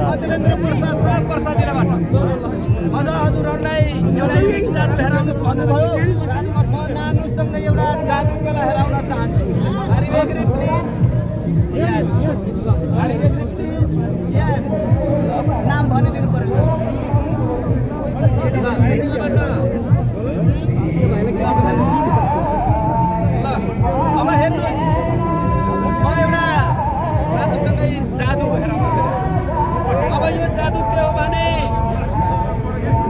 मध्येन्द्र प्रसाद शाह पर्सा जिल्लाबाट अझ हजुरहरूलाई एउटा जादु हेराउनुहोस् भन्नुभयो। म नानुसँग एउटा जादु कला हेराउन चाहन्छु। Are you agree please? Yes. Are you agree please? Yes. नाम भनिदिनु पर्यो। अब हेर्नुहोस्, म एउटा नानुसँगै जादु हेराउनु। अब यो जादु के हो भने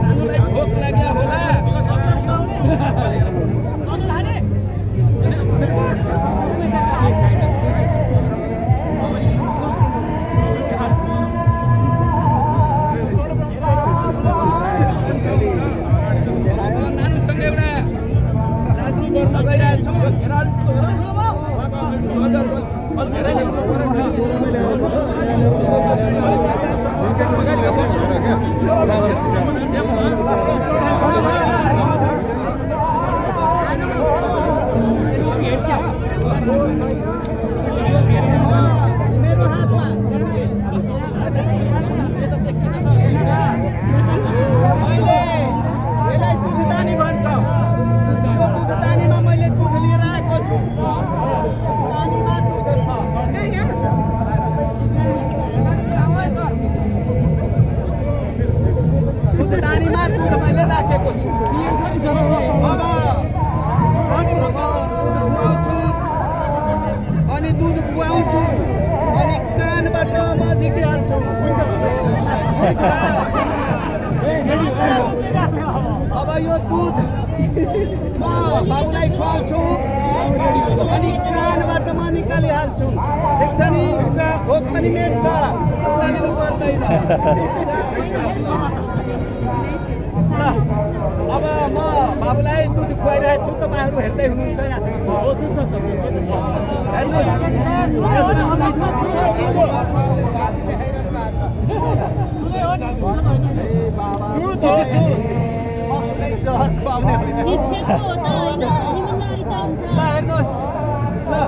नानुलाई भोक लाग्यो होला। नानुसँग एउटा जादु गर्न गइरहेको छु। मेरो हातमा यसलाई दुधदानी भन्छ। यो दुधदानीमा मैले दुध लिएर आएको छु। दुधदानीमा दुध छ। दुधदानीमा दुध मैले राखेको छु। अनि दुध खुवाउँछु अनि कानबाट म झिकिहाल्छु। अब यो दुध म बाबुलाई खुवाउँछु अनि कानबाट म निकालिहाल्छु। ठिक छ नि? भोक पनि मेट्छ, चिन्ता लिनु पर्दैन। ल अब म बाबुलाई दुध खुवाइरहेको छु। तपाईँहरू हेर्दै हुनुहुन्छ यहाँसम्म। जहर खुवाउने ल हेर्नुहोस्। ल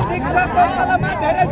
शिक्षकको कलममा धेरै